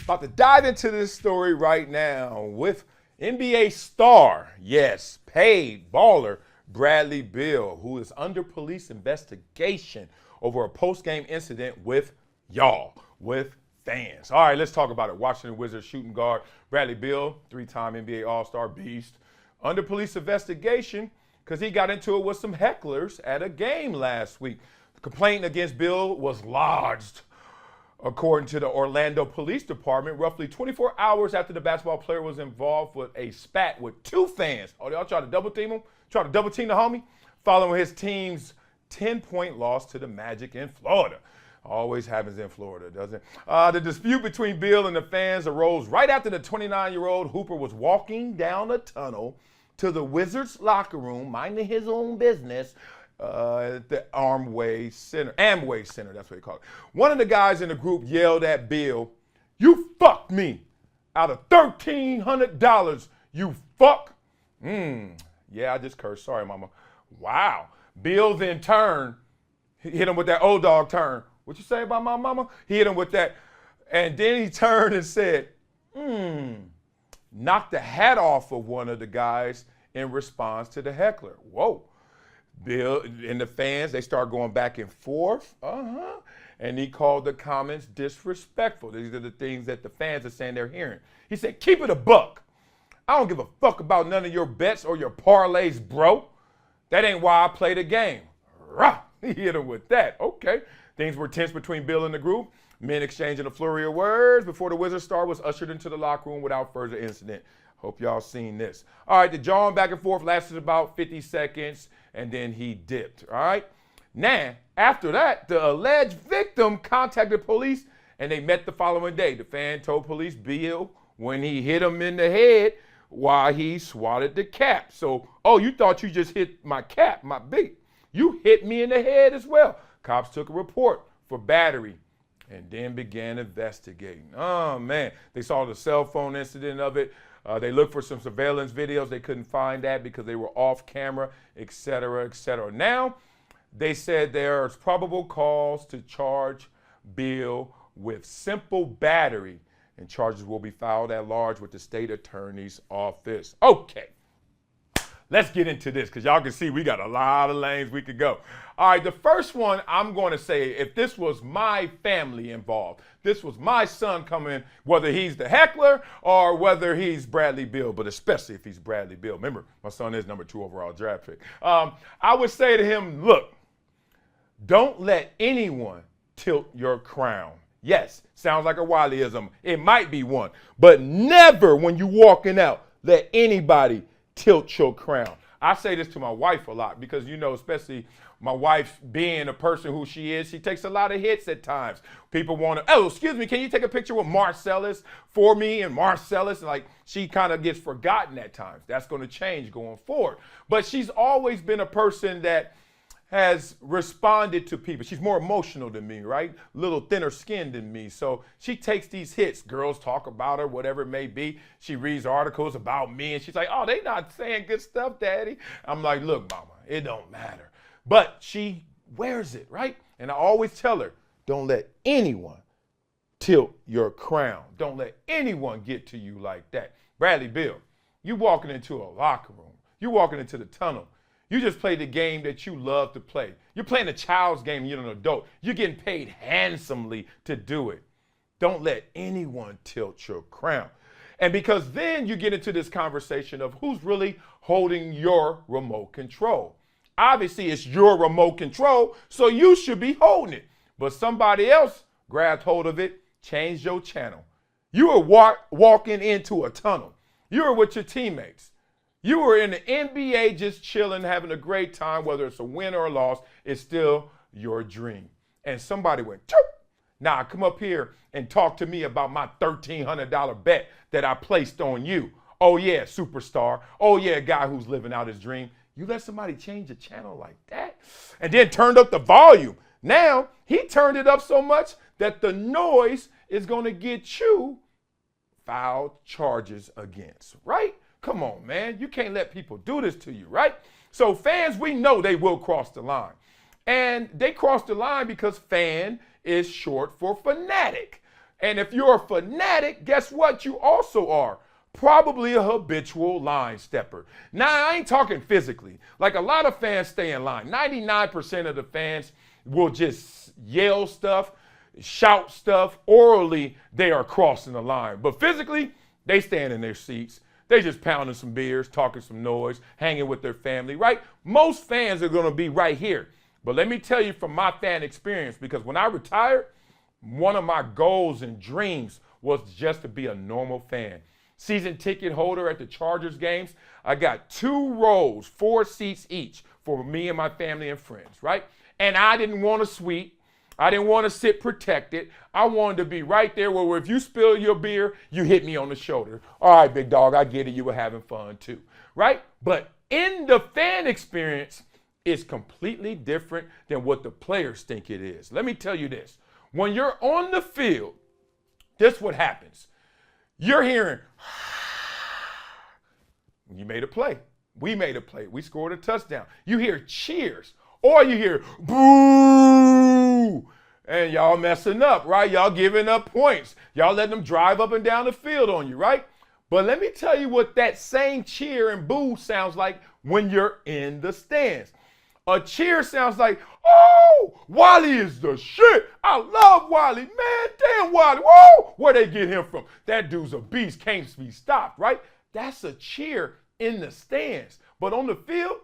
About to dive into this story right now with NBA star, yes, paid baller Bradley Beal, who is under police investigation over a post-game incident with with fans. All right, let's talk about it. Washington Wizards shooting guard Bradley Beal, three-time NBA All-Star beast, under police investigation because he got into it with some hecklers at a game last week. The complaint against Beal was lodged, according to the Orlando Police Department, roughly 24 hours after the basketball player was involved with a spat with two fans. Oh, y'all try to double team him? Try to double team the homie? Following his team's 10-point loss to the Magic in Florida. Always happens in Florida, doesn't it? The dispute between Beal and the fans arose right after the 29-year-old Hooper was walking down a tunnel to the Wizards locker room, minding his own business, at the Amway Center, that's what they call it. One of the guys in the group yelled at Beal, "You fucked me out of $1,300, you fuck." Yeah, I just cursed. Sorry, mama. Wow. Beal then turned, hit him with that old dog turn. What you say about my mama? He hit him with that. And then he turned and said, knocked the hat off of one of the guys in response to the heckler. Whoa. Beal and the fans, they start going back and forth. And he called the comments disrespectful. These are the things that the fans are saying they're hearing. He said, "Keep it a buck. I don't give a fuck about none of your bets or your parlays, bro. That ain't why I play the game." Rah! He hit him with that. Okay. Things were tense between Beal and the group. Men exchanging a flurry of words before the Wizards star was ushered into the locker room without further incident. Hope y'all seen this. All right, the jawing back and forth lasted about 50 seconds, and then he dipped, all right? Now, after that, the alleged victim contacted police, and they met the following day. The fan told police Beal when he hit him in the head while he swatted the cap. So, oh, you thought you just hit my cap, my beat. You hit me in the head as well. Cops took a report for battery and then began investigating. Oh, man. They saw the cell phone incident of it. They looked for some surveillance videos. They couldn't find that because they were off camera, et cetera, et cetera. Now, they said there's probable cause to charge Beal with simple battery, and charges will be filed at large with the state attorney's office. Okay. Let's get into this because y'all can see we got a lot of lanes we could go. All right, the first one I'm going to say, if this was my family involved, this was my son coming, whether he's the heckler or whether he's Bradley Beal, but especially if he's Bradley Beal. Remember, my son is number 2 overall draft pick. I would say to him, look, don't let anyone tilt your crown. Yes, sounds like a Wileyism. It might be one, but never when you walking out, let anybody tilt your crown. I say this to my wife a lot because, you know, especially my wife being a person who she is, she takes a lot of hits at times. People want to, oh, excuse me, can you take a picture with Marcellus for me? And Marcellus, like, she kind of gets forgotten at times. That's going to change going forward. But she's always been a person that has responded to people. She's more emotional than me, right? A little thinner skinned than me. So she takes these hits. Girls talk about her, whatever it may be. She reads articles about me and she's like, oh, they not saying good stuff, Daddy. I'm like, look, Mama, it don't matter. But she wears it, right? And I always tell her, don't let anyone tilt your crown. Don't let anyone get to you like that. Bradley Beal, you walking into a locker room. You walking into the tunnel. You just played the game that you love to play. You're playing a child's game, you're an adult. You're getting paid handsomely to do it. Don't let anyone tilt your crown. And because then you get into this conversation of who's really holding your remote control. Obviously, it's your remote control, so you should be holding it. But somebody else grabbed hold of it, changed your channel. You were walking into a tunnel. You were with your teammates. You were in the NBA just chilling, having a great time, whether it's a win or a loss, it's still your dream. And somebody went, choop. Now come up here and talk to me about my $1,300 bet that I placed on you. Oh yeah, superstar. Oh yeah, guy who's living out his dream. You let somebody change the channel like that? And then turned up the volume. Now he turned it up so much that the noise is gonna get you filed charges against, right? Come on, man. You can't let people do this to you, right? So fans, we know they will cross the line. And they cross the line because fan is short for fanatic. And if you're a fanatic, guess what you also are? Probably a habitual line stepper. Now, I ain't talking physically. Like a lot of fans stay in line. 99% of the fans will just yell stuff, shout stuff. Orally, they are crossing the line. But physically, they stand in their seats. They just pounding some beers, talking some noise, hanging with their family, right? Most fans are going to be right here. But let me tell you from my fan experience, because when I retired, one of my goals and dreams was just to be a normal fan. Season ticket holder at the Chargers games. I got 2 rows, 4 seats each for me and my family and friends, right? And I didn't want a suite. I didn't want to sit protected. I wanted to be right there where if you spill your beer, you hit me on the shoulder. All right, big dog, I get it. You were having fun too, right? But in the fan experience, it's completely different than what the players think it is. Let me tell you this. When you're on the field, this is what happens. You're hearing, you made a play. We made a play. We scored a touchdown. You hear cheers, or you hear boo, and y'all messing up, right? Y'all giving up points. Y'all letting them drive up and down the field on you, right? But let me tell you what that same cheer and boo sounds like when you're in the stands. A cheer sounds like, oh, Wiley is the shit. I love Wiley. Man, damn Wiley. Whoa, where they get him from? That dude's a beast, can't be stopped, right? That's a cheer in the stands. But on the field,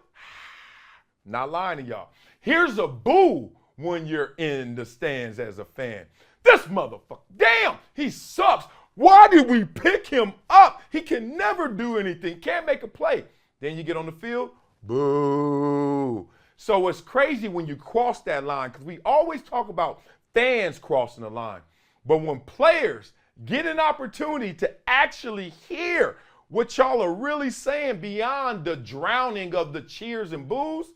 not lying to y'all. Here's a boo when you're in the stands as a fan. This motherfucker, damn, he sucks. Why did we pick him up? He can never do anything, can't make a play. Then you get on the field, boo. So it's crazy when you cross that line, because we always talk about fans crossing the line. But when players get an opportunity to actually hear what y'all are really saying beyond the drowning of the cheers and boos,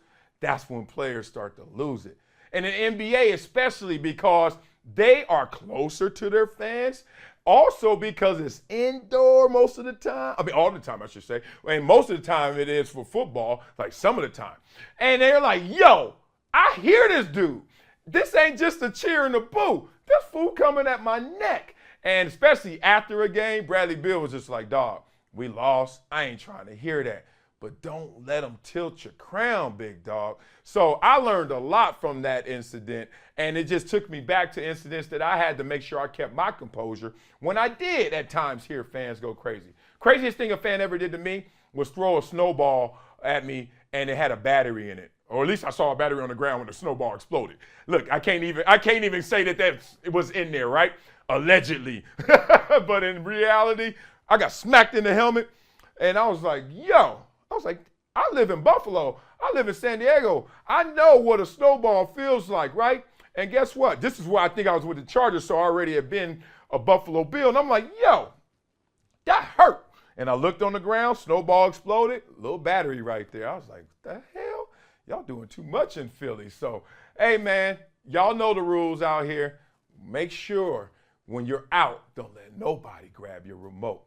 that's when players start to lose it. And in NBA especially, because they are closer to their fans. Also because it's indoor most of the time. I mean, all the time, I should say. And most of the time it is for football, like some of the time. And they're like, yo, I hear this dude. This ain't just a cheer and a boo. This fool coming at my neck. And especially after a game, Bradley Beal was just like, dog, we lost. I ain't trying to hear that. But don't let them tilt your crown, big dog. So I learned a lot from that incident, and it just took me back to incidents that I had to make sure I kept my composure when I did at times hear fans go crazy. Craziest thing a fan ever did to me was throw a snowball at me, and it had a battery in it. Or at least I saw a battery on the ground when the snowball exploded. Look, I can't even say that it was in there, right? Allegedly. But in reality, I got smacked in the helmet, and I was like, I live in Buffalo. I live in San Diego. I know what a snowball feels like, right? And guess what? This is why I think I was with the Chargers, so I already had been a Buffalo Bill. And I'm like, yo, that hurt. And I looked on the ground, snowball exploded, little battery right there. I was like, what the hell? Y'all doing too much in Philly. So, hey, man, y'all know the rules out here. Make sure when you're out, don't let nobody grab your remote.